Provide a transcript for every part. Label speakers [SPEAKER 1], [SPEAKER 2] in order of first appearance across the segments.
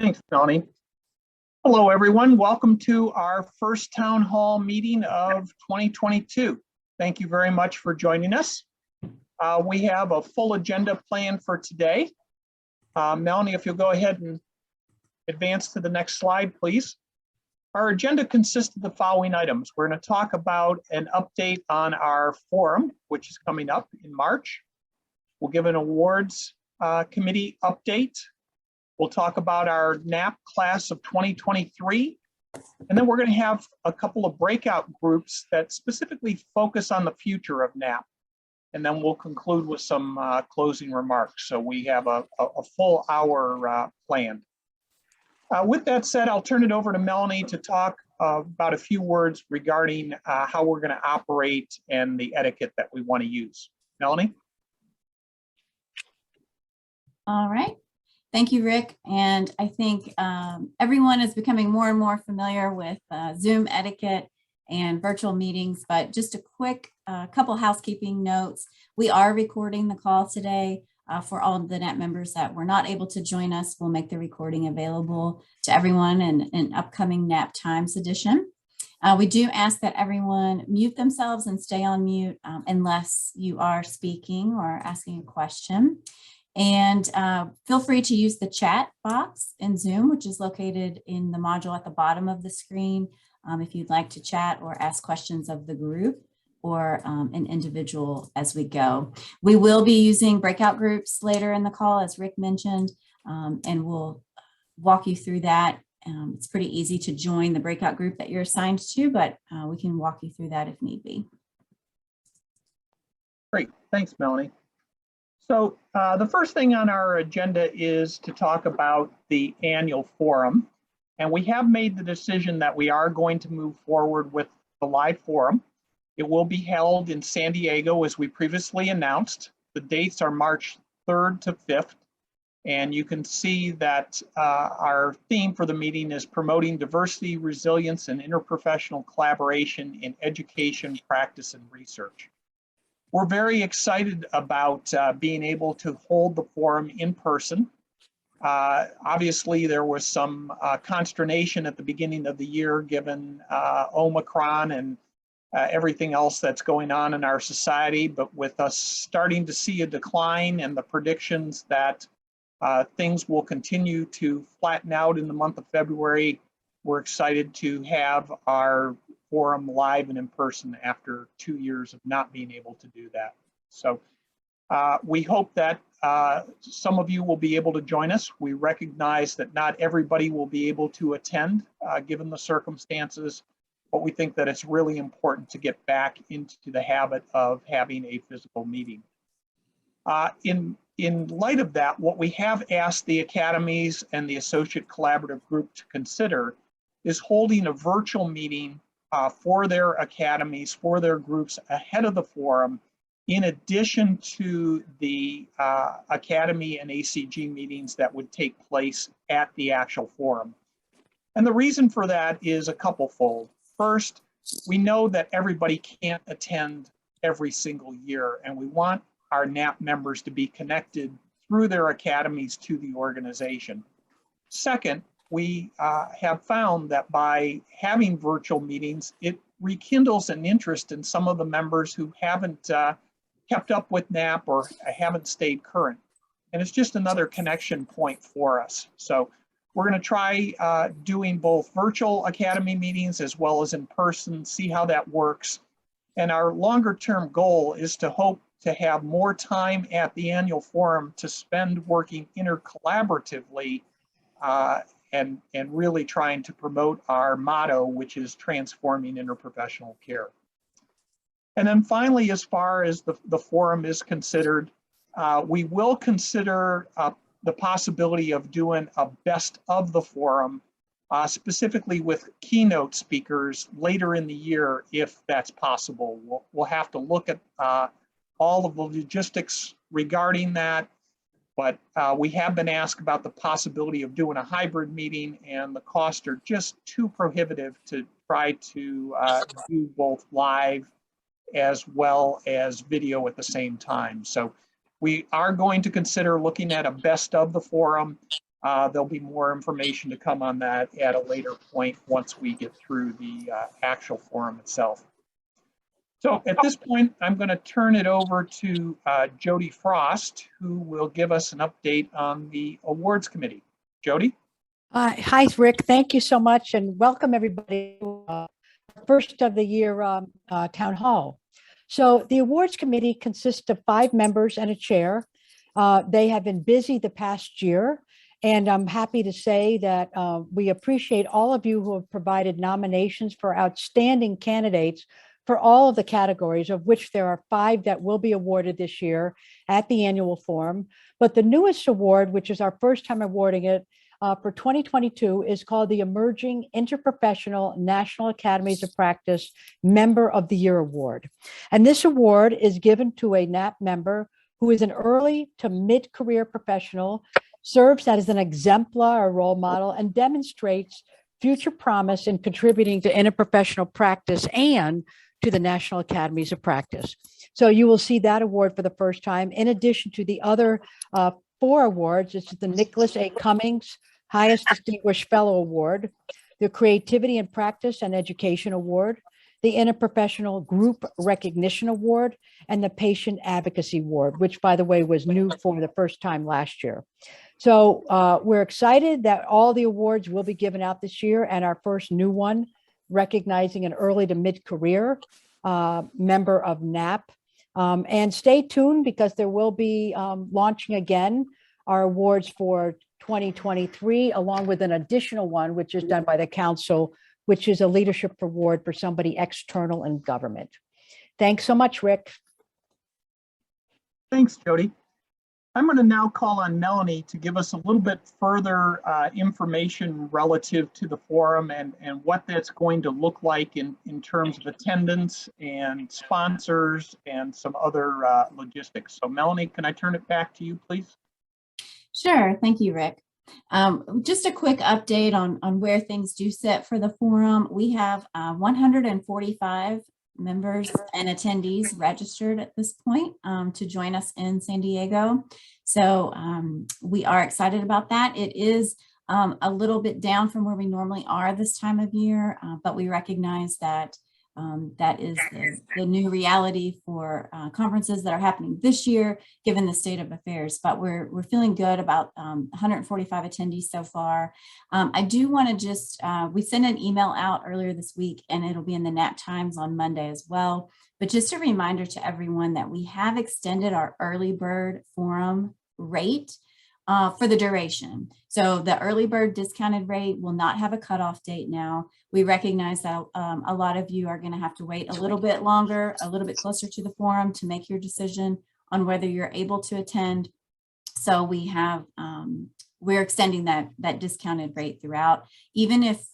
[SPEAKER 1] Thanks, Melanie. Hello, everyone. Welcome to our first town hall meeting of 2022. Thank you very much for joining us. We have a full agenda planned for today. Melanie, if you'll go ahead and advance to the next slide, please. Our agenda consists of the following items. We're going to talk about an update on our forum, which is coming up in March. We'll give an awards committee update. We'll talk about our NAP class of 2023. And then we're going to have a couple of breakout groups that specifically focus on the future of NAP. And then we'll conclude with some closing remarks. So we have a full hour planned. With that said, I'll turn it over to Melanie to talk about a few words regarding how we're going to operate and the etiquette that we want to use. Melanie?
[SPEAKER 2] All right. Thank you, Rick. And I think everyone is becoming more and more familiar with Zoom etiquette and virtual meetings, but just a quick couple housekeeping notes. We are recording the call today for all of the NAP members that were not able to join us. We'll make the recording available to everyone in an upcoming NAP Times edition. We do ask that everyone mute themselves and stay on mute unless you are speaking or asking a question. And feel free to use the chat box in Zoom, which is located in the module at the bottom of the screen, if you'd like to chat or ask questions of the group or an individual as we go. We will be using breakout groups later in the call, as Rick mentioned, and we'll walk you through that. It's pretty easy to join the breakout group that you're assigned to, but we can walk you through that if need be.
[SPEAKER 1] Great, thanks, Melanie. So the first thing on our agenda is to talk about the annual forum. And we have made the decision that we are going to move forward with the live forum. It will be held in San Diego, as we previously announced. The dates are March 3rd to 5th. And you can see that our theme for the meeting is promoting diversity, resilience, and interprofessional collaboration in education, practice, and research. We're very excited about being able to hold the forum in person. Obviously, there was some consternation at the beginning of the year given Omicron and everything else that's going on in our society. But with us starting to see a decline and the predictions that things will continue to flatten out in the month of February, we're excited to have our forum live and in person after 2 years of not being able to do that. So we hope that some of you will be able to join us. We recognize that not everybody will be able to attend given the circumstances, but we think that it's really important to get back into the habit of having a physical meeting. In light of that, what we have asked the academies and the Associate Collaborative Group to consider is holding a virtual meeting for their academies, for their groups ahead of the forum, in addition to the academy and ACG meetings that would take place at the actual forum. And the reason for that is a couple-fold. First, we know that everybody can't attend every single year, and we want our NAP members to be connected through their academies to the organization. Second, we have found that by having virtual meetings, it rekindles an interest in some of the members who haven't kept up with NAP or haven't stayed current. And it's just another connection point for us. So we're going to try doing both virtual academy meetings as well as in person, see how that works. And our longer term goal is to hope to have more time at the annual forum to spend working intercollaboratively and really trying to promote our motto, which is transforming interprofessional care. And then finally, as far as the forum is considered, we will consider the possibility of doing a best of the forum, specifically with keynote speakers later in the year, if that's possible. We'll have to look at all of the logistics regarding that. But we have been asked about the possibility of doing a hybrid meeting, and the costs are just too prohibitive to try to do both live as well as video at the same time. So we are going to consider looking at a best of the forum. There'll be more information to come on that at a later point once we get through the actual forum itself. So at this point, I'm going to turn it over to Jody Frost, who will give us an update on the awards committee. Jody?
[SPEAKER 3] Hi, Rick. Thank you so much, and welcome everybody to first of the year town hall. So the awards committee consists of 5 members and a chair. They have been busy the past year, and I'm happy to say that we appreciate all of you who have provided nominations for outstanding candidates for all of the categories, of which there are 5 that will be awarded this year at the annual forum. But the newest award, which is our first time awarding it for 2022, is called the Emerging Interprofessional National Academies of Practice Member of the Year Award. And this award is given to a NAP member who is an early to mid-career professional, serves as an exemplar or role model, and demonstrates future promise in contributing to interprofessional practice and to the National Academies of Practice. So you will see that award for the first time, in addition to the other 4 awards. It's the Nicholas A. Cummings Highest Distinguished Fellow Award, the Creativity in Practice and Education Award, the Interprofessional Group Recognition Award, and the Patient Advocacy Award, which, by the way, was new for the first time last year. So we're excited that all the awards will be given out this year, and our first new one, recognizing an early to mid-career member of NAP. And stay tuned, because there will be launching again our awards for 2023, along with an additional one, which is done by the council, which is a leadership award for somebody external in government. Thanks so much, Rick.
[SPEAKER 1] Thanks, Jody. I'm going to now call on Melanie to give us a little bit further information relative to the forum and what that's going to look like in terms of attendance and sponsors and some other logistics. So Melanie, can I turn it back to you, please?
[SPEAKER 2] Sure. Thank you, Rick. Just a quick update on where things do sit for the forum. We have 145 members and attendees registered at this point to join us in San Diego. So we are excited about that. It is a little bit down from where we normally are this time of year, but we recognize that that is the new reality for conferences that are happening this year, given the state of affairs. But we're feeling good about 145 attendees so far. I do want to just, we sent an email out earlier this week, and it'll be in the Nap Times on Monday as well. But just a reminder to everyone that we have extended our early bird forum rate for the duration. So the early bird discounted rate will not have a cutoff date now. We recognize that a lot of you are going to have to wait a little bit longer, a little bit closer to the forum to make your decision on whether you're able to attend. So we have, we're extending that discounted rate throughout, even if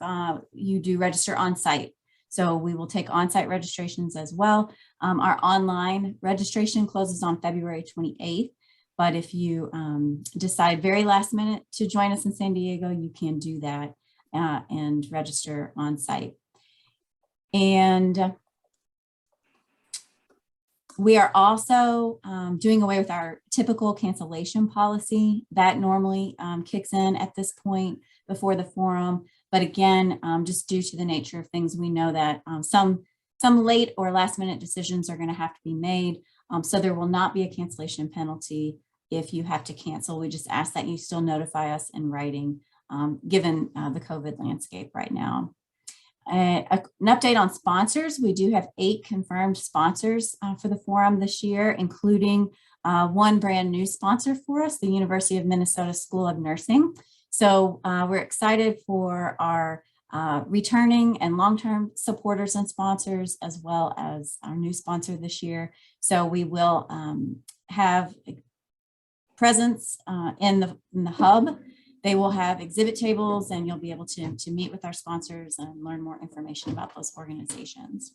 [SPEAKER 2] you do register on site. So we will take on-site registrations as well. Our online registration closes on February 28th. But if you decide very last minute to join us in San Diego, you can do that and register on site. And we are also doing away with our typical cancellation policy that normally kicks in at this point before the forum. But again, just due to the nature of things, we know that some late or last minute decisions are going to have to be made. So there will not be a cancellation penalty if you have to cancel. We just ask that you still notify us in writing, given the COVID landscape right now. An update on sponsors. We do have 8 confirmed sponsors for the forum this year, including one brand new sponsor for us, the University of Minnesota School of Nursing. So we're excited for our returning and long-term supporters and sponsors, as well as our new sponsor this year. So we will have presence in the hub. They will have exhibit tables, and you'll be able to meet with our sponsors and learn more information about those organizations.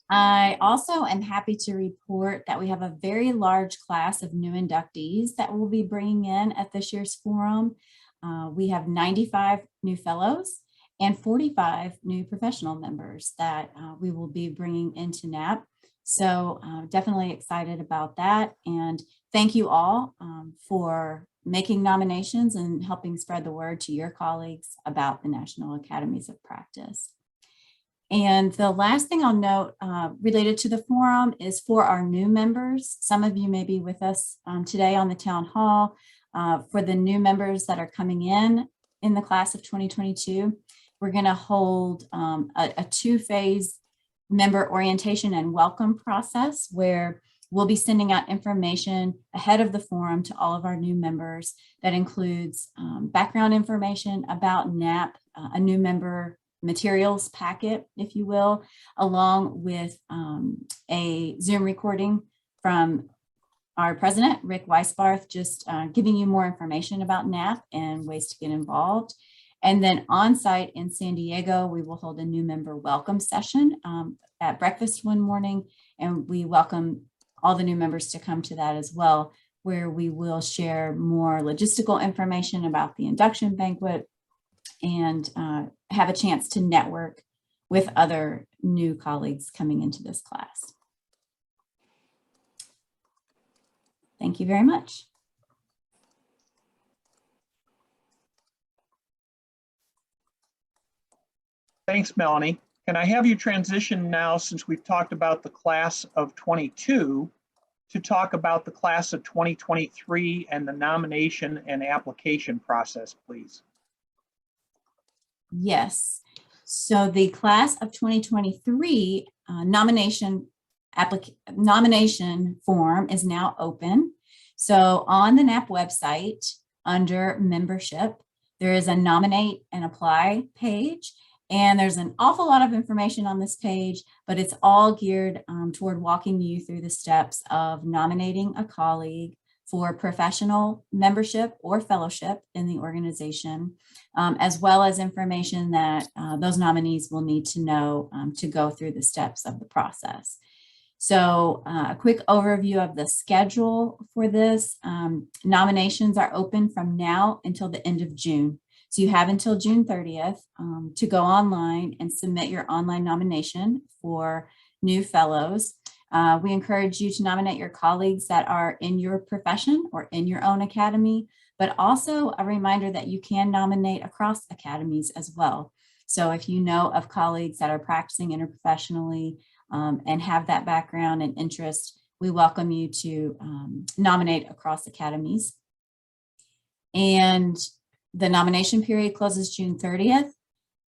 [SPEAKER 2] I also am happy to report that we have a very large class of new inductees that we'll be bringing in at this year's forum. We have 95 new fellows and 45 new professional members that we will be bringing into NAP. So definitely excited about that. And thank you all for making nominations and helping spread the word to your colleagues about the National Academies of Practice. And the last thing I'll note related to the forum is for our new members. Some of you may be with us today on the town hall. For the new members that are coming in the class of 2022, we're going to hold a two-phase member orientation and welcome process where we'll be sending out information ahead of the forum to all of our new members. That includes background information about NAP, a new member materials packet, if you will, along with a Zoom recording from our president, Rick Weisbarth, just giving you more information about NAP and ways to get involved. And then on site in San Diego, we will hold a new member welcome session at breakfast one morning, and we welcome all the new members to come to that as well, where we will share more logistical information about the induction banquet and have a chance to network with other new colleagues coming into this class. Thank you very much.
[SPEAKER 1] Thanks, Melanie. Can I have you transition now, since we've talked about the class of 22, to talk about the class of 2023 and the nomination and application process, please?
[SPEAKER 2] Yes. So the class of 2023 nomination form is now open. So on the NAP website under membership, there is a nominate and apply page. And there's an awful lot of information on this page, but it's all geared toward walking you through the steps of nominating a colleague for professional membership or fellowship in the organization, as well as information that those nominees will need to know to go through the steps of the process. So a quick overview of the schedule for this. Nominations are open from now until the end of June. So you have until June 30th to go online and submit your online nomination for new fellows. We encourage you to nominate your colleagues that are in your profession or in your own academy, but also a reminder that you can nominate across academies as well. So if you know of colleagues that are practicing interprofessionally and have that background and interest, we welcome you to nominate across academies. And the nomination period closes June 30th.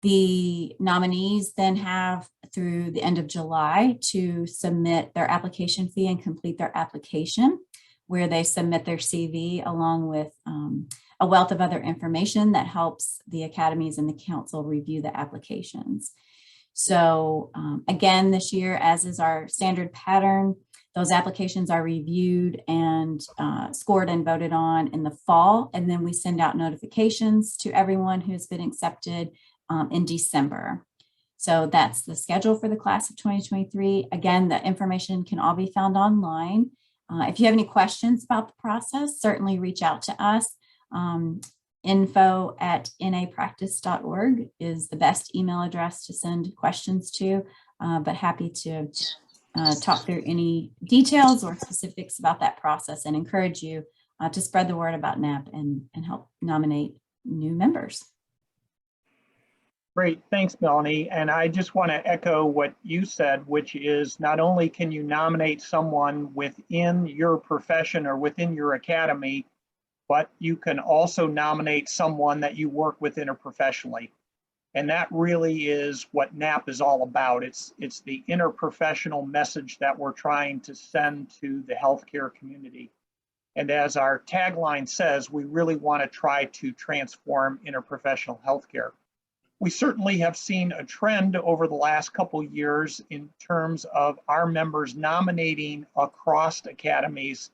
[SPEAKER 2] The nominees then have through the end of July to submit their application fee and complete their application, where they submit their CV along with a wealth of other information that helps the academies and the council review the applications. So again, this year, as is our standard pattern, those applications are reviewed and scored and voted on in the fall, and then we send out notifications to everyone who's been accepted in December. So that's the schedule for the class of 2023. Again, the information can all be found online. If you have any questions about the process, certainly reach out to us. info@napractice.org is the best email address to send questions to, but happy to talk through any details or specifics about that process and encourage you to spread the word about NAP and help nominate new members.
[SPEAKER 1] Great, thanks, Melanie. And I just want to echo what you said, which is not only can you nominate someone within your profession or within your academy, but you can also nominate someone that you work with interprofessionally. And that really is what NAP is all about. It's the interprofessional message that we're trying to send to the healthcare community. And as our tagline says, we really want to try to transform interprofessional healthcare. We certainly have seen a trend over the last couple of years in terms of our members nominating across academies.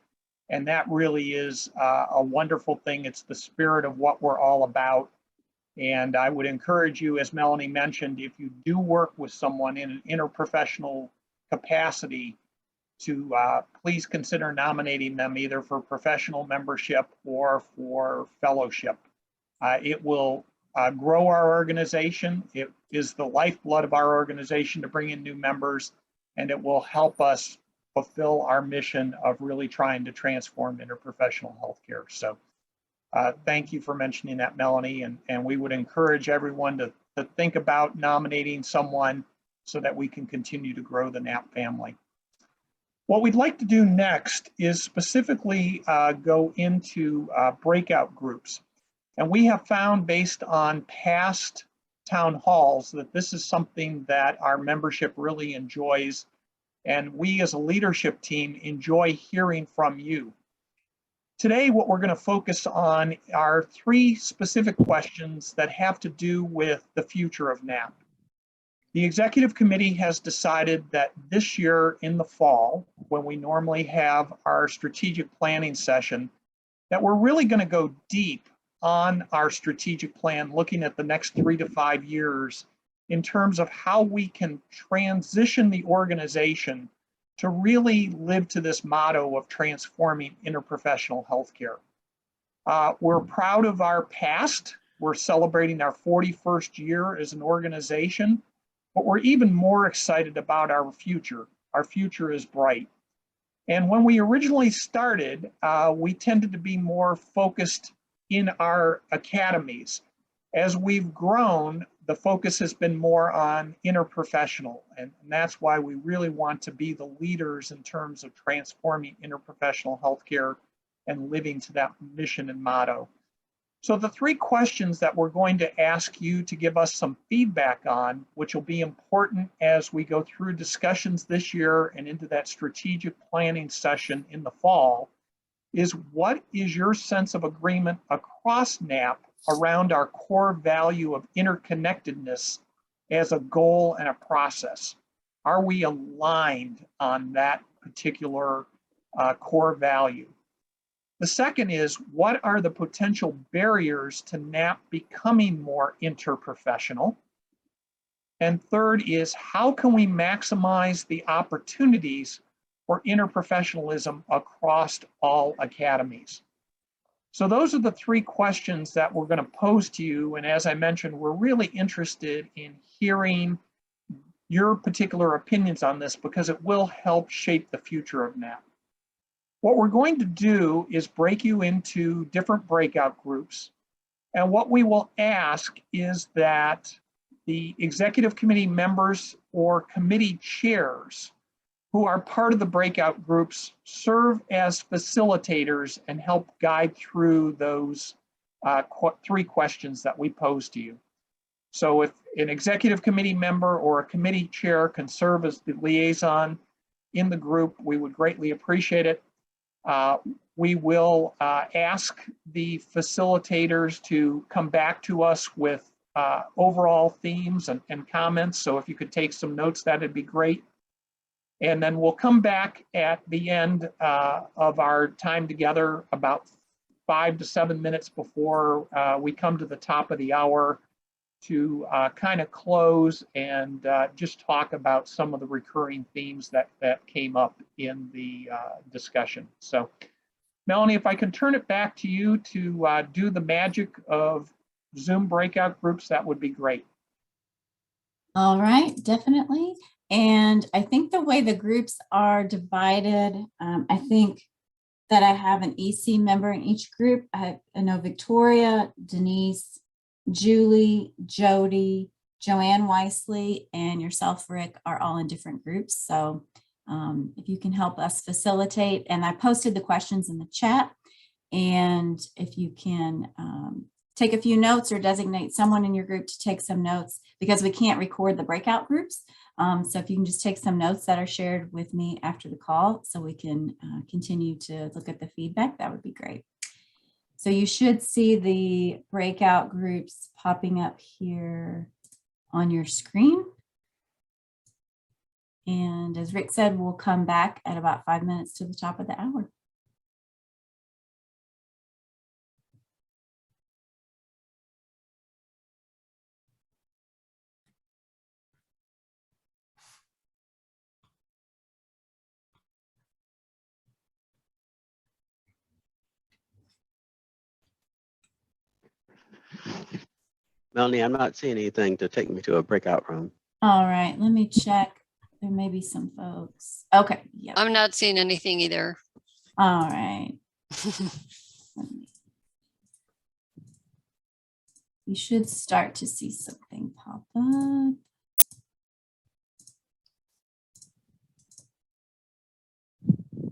[SPEAKER 1] And that really is a wonderful thing. It's the spirit of what we're all about. And I would encourage you, as Melanie mentioned, if you do work with someone in an interprofessional capacity, to please consider nominating them either for professional membership or for fellowship. It will grow our organization. It is the lifeblood of our organization to bring in new members, and it will help us fulfill our mission of really trying to transform interprofessional healthcare. So Thank you for mentioning that, Melanie, and we would encourage everyone to think about nominating someone so that we can continue to grow the Knapp family. What we'd like to do next is specifically go into breakout groups. And we have found, based on past town halls, that this is something that our membership really enjoys. And we as a leadership team enjoy hearing from you. Today, what we're going to focus on are 3 specific questions that have to do with the future of Knapp. The executive committee has decided that this year in the fall, when we normally have our strategic planning session, that we're really going to go deep on our strategic plan, looking at the next 3 to 5 years in terms of how we can transition the organization to really live to this motto of transforming interprofessional healthcare. We're proud of our past. We're celebrating our 41st year as an organization, but we're even more excited about our future. Our future is bright. And when we originally started, we tended to be more focused in our academies. As we've grown, the focus has been more on interprofessional, and that's why we really want to be the leaders in terms of transforming interprofessional healthcare and living to that mission and motto. So the 3 questions that we're going to ask you to give us some feedback on, which will be important as we go through discussions this year and into that strategic planning session in the fall, is what is your sense of agreement across Knapp around our core value of interconnectedness as a goal and a process? Are we aligned on that particular core value? The second is, what are the potential barriers to Knapp becoming more interprofessional? And third is, how can we maximize the opportunities for interprofessionalism across all academies? So those are the 3 questions that we're going to pose to you. And as I mentioned, we're really interested in hearing your particular opinions on this because it will help shape the future of Knapp. What we're going to do is break you into different breakout groups. And what we will ask is that the executive committee members or committee chairs who are part of the breakout groups serve as facilitators and help guide through those 3 questions that we pose to you. So if an executive committee member or a committee chair can serve as the liaison in the group, we would greatly appreciate it. We will ask the facilitators to come back to us with overall themes and comments. So if you could take some notes, that'd be great. And then we'll come back at the end of our time together about 5 to 7 minutes before we come to the top of the hour to kind of close and just talk about some of the recurring themes that came up in the discussion. So Melanie, if I can turn it back to you to do the magic of Zoom breakout groups, that would be great.
[SPEAKER 2] All right, definitely. And I think the way the groups are divided, I think that I have an EC member in each group. I know Victoria, Denise, Julie, Jody, Joanne Weissley, and yourself, Rick, are all in different groups. So if you can help us facilitate, and I posted the questions in the chat, and if you can take a few notes or designate someone in your group to take some notes, because we can't record the breakout groups. So if you can just take some notes that are shared with me after the call so we can continue to look at the feedback, that would be great. So you should see the breakout groups popping up here on your screen. And as Rick said, we'll come back at about 5 minutes to the top of the hour.
[SPEAKER 4] Melanie, I'm not seeing anything to take me to a breakout room.
[SPEAKER 2] All right, let me check. There may be some folks. Okay, yeah.
[SPEAKER 5] I'm not seeing anything either.
[SPEAKER 2] All right. You should start to see something pop up.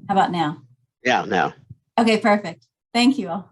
[SPEAKER 2] How about now?
[SPEAKER 4] Yeah, now.
[SPEAKER 2] Okay, perfect. Thank you all.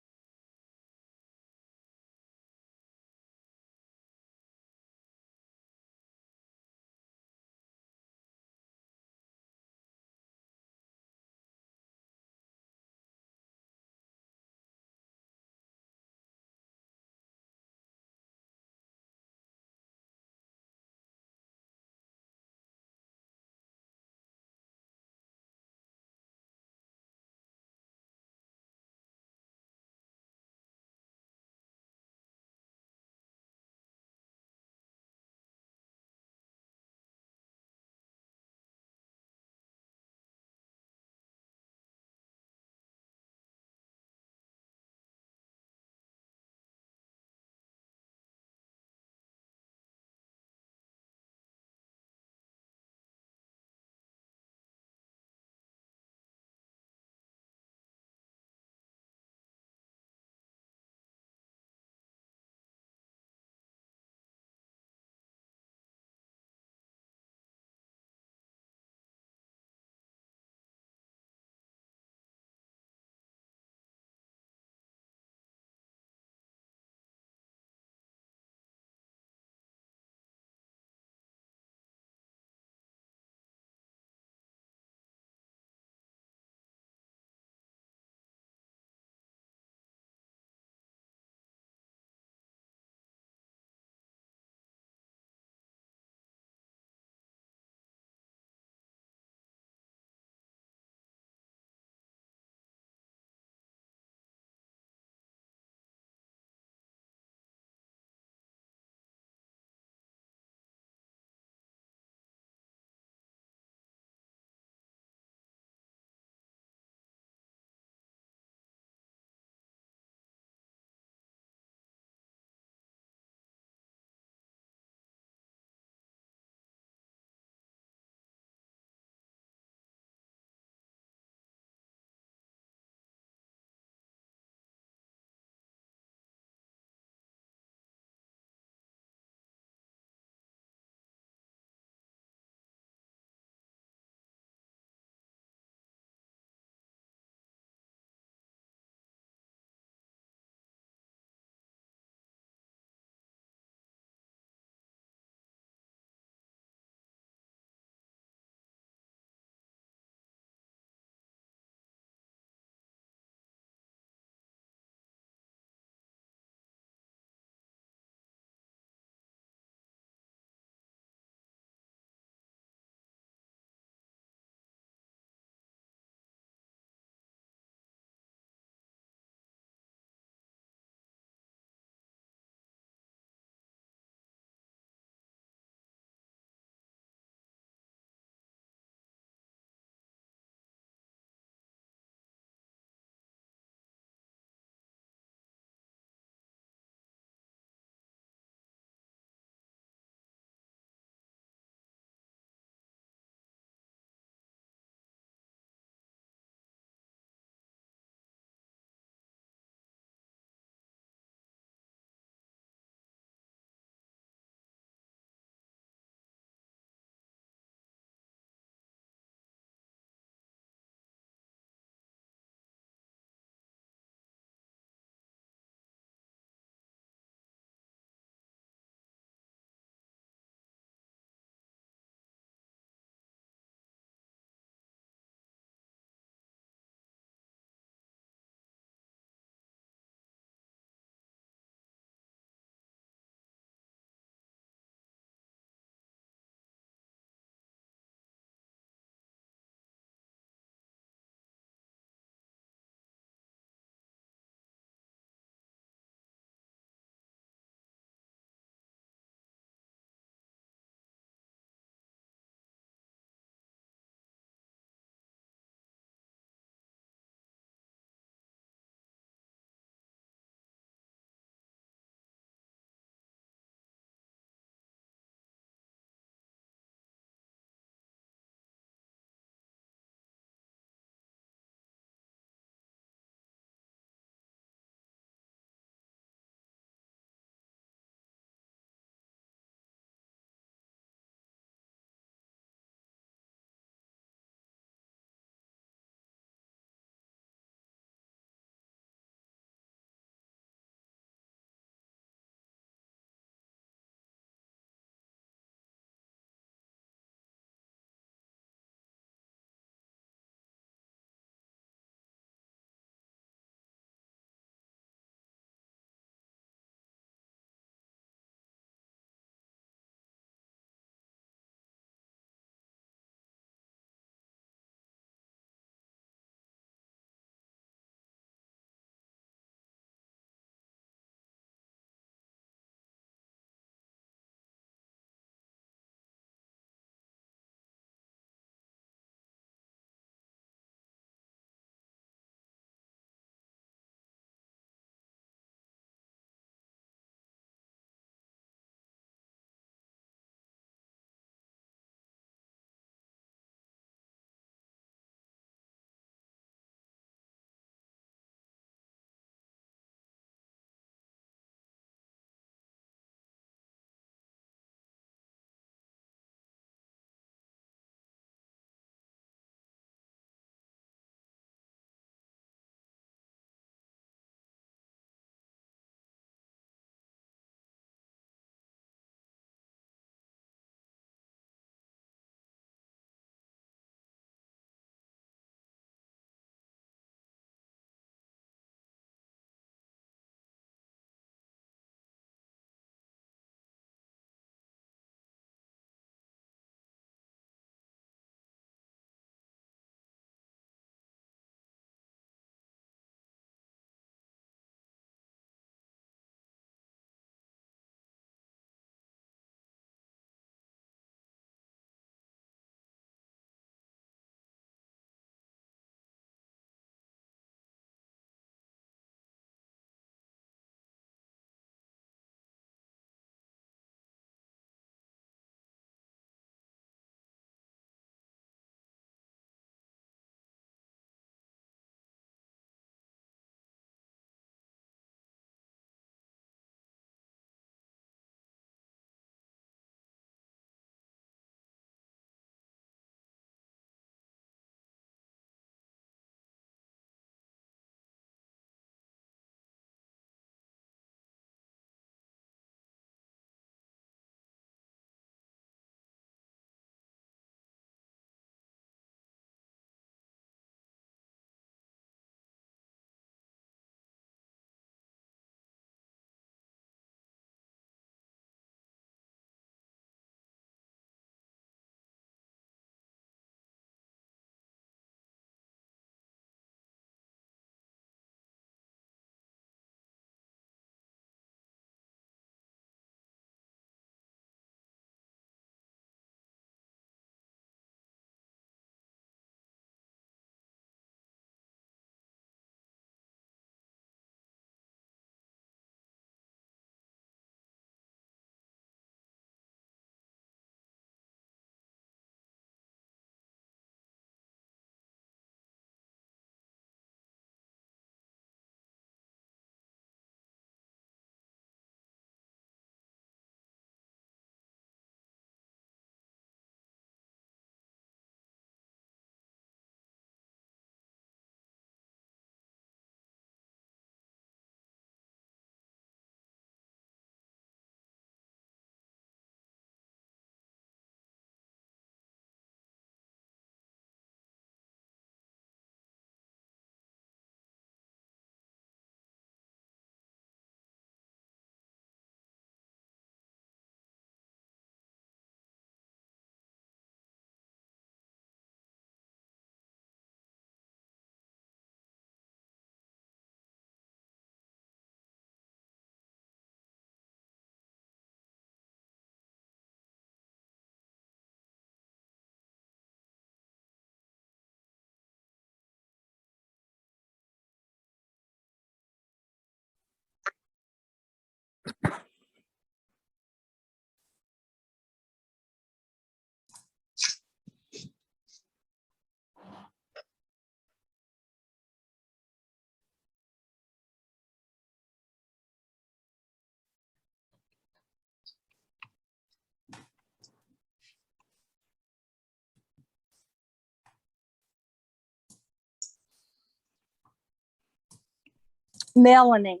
[SPEAKER 5] Melanie,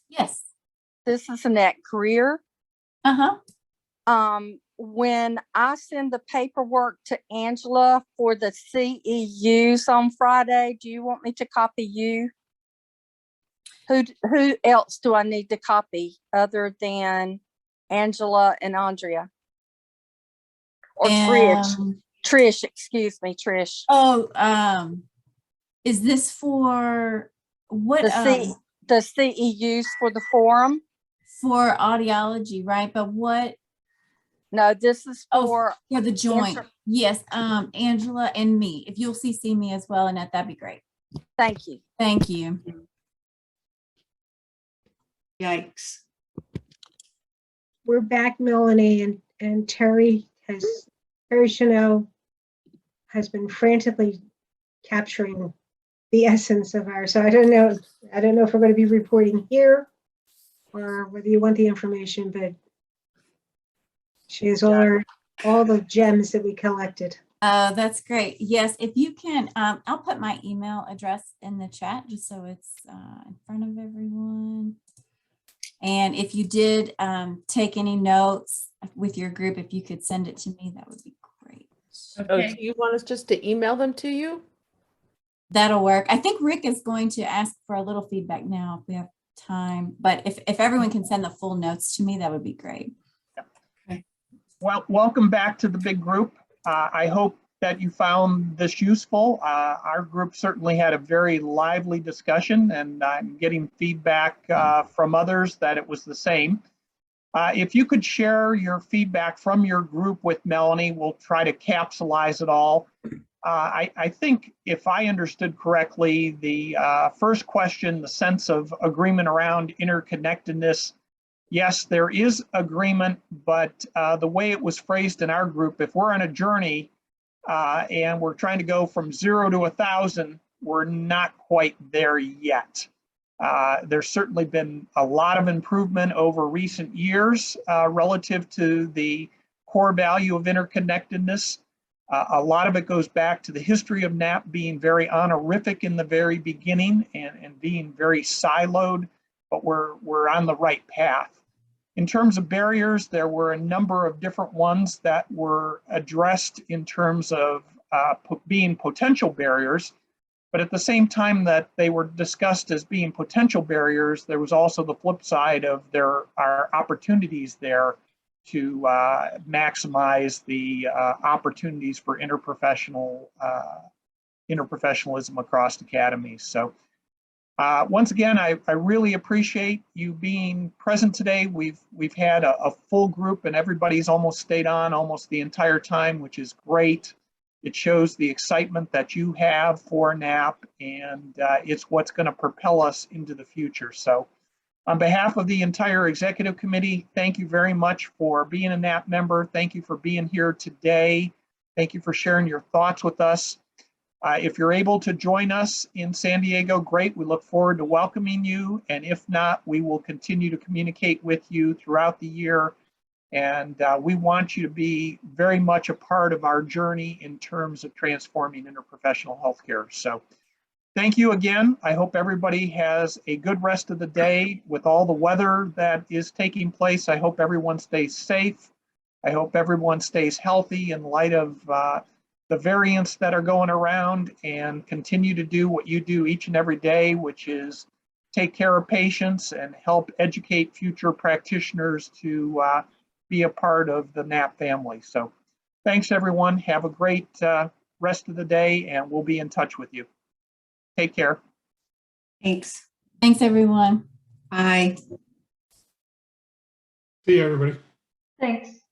[SPEAKER 2] Yes.
[SPEAKER 5] this is Annette Greer.
[SPEAKER 2] Uh-huh.
[SPEAKER 5] When I send the paperwork to Angela for the CEUs on Friday, do you want me to copy you? Who else do I need to copy other than Angela and Andrea? Or Trish, excuse me, Trish.
[SPEAKER 2] Oh, is this for what,
[SPEAKER 5] The CEUs for the forum?
[SPEAKER 2] for audiology, right? But what,
[SPEAKER 5] No, this is for,
[SPEAKER 2] for the joint?
[SPEAKER 5] inter-
[SPEAKER 2] Yes, Angela and me. If you'll CC me as well, Annette, that'd be great.
[SPEAKER 5] thank you.
[SPEAKER 2] Thank you.
[SPEAKER 6] Yikes.
[SPEAKER 7] We're back, Melanie, and Terry Chanel has been frantically capturing the essence of our, so I don't know if we're going to be reporting here or whether you want the information, but she has all the gems that we collected.
[SPEAKER 2] That's great. Yes, if you can, I'll put my email address in the chat just so it's in front of everyone. And if you did take any notes with your group, if you could send it to me, that would be great.
[SPEAKER 6] Oh, so you want us just to email them to you?
[SPEAKER 2] That'll work. I think Rick is going to ask for a little feedback now if we have time, but if everyone can send the full notes to me, that would be great.
[SPEAKER 1] Well, welcome back to the big group. I hope that you found this useful. Our group certainly had a very lively discussion, and I'm getting feedback from others that it was the same. If you could share your feedback from your group with Melanie, we'll try to capsulize it all. I think if I understood correctly, the first question, the sense of agreement around interconnectedness, yes, there is agreement, but the way it was phrased in our group, if we're on a journey and we're trying to go from 0 to 1,000, we're not quite there yet. There's certainly been a lot of improvement over recent years relative to the core value of interconnectedness. A lot of it goes back to the history of NAP being very honorific in the very beginning and being very siloed, but we're on the right path. In terms of barriers, there were a number of different ones that were addressed in terms of being potential barriers, but at the same time that they were discussed as being potential barriers, there was also the flip side of there are opportunities there to maximize the opportunities for interprofessionalism across academies. So once again, I really appreciate you being present today. We've had a full group and everybody's almost stayed on almost the entire time, which is great. It shows the excitement that you have for NAP, and it's what's going to propel us into the future. So on behalf of the entire executive committee, thank you very much for being a NAP member. Thank you for being here today. Thank you for sharing your thoughts with us. If you're able to join us in San Diego, great. We look forward to welcoming you. And if not, we will continue to communicate with you throughout the year. And we want you to be very much a part of our journey in terms of transforming interprofessional healthcare. So thank you again. I hope everybody has a good rest of the day with all the weather that is taking place. I hope everyone stays safe. I hope everyone stays healthy in light of the variants that are going around, and continue to do what you do each and every day, which is take care of patients and help educate future practitioners to be a part of the NAP family. So thanks everyone. Have a great rest of the day, and we'll be in touch with you. Take care.
[SPEAKER 6] Thanks.
[SPEAKER 2] Thanks, everyone.
[SPEAKER 6] Bye.
[SPEAKER 8] See you, everybody.
[SPEAKER 7] Thanks.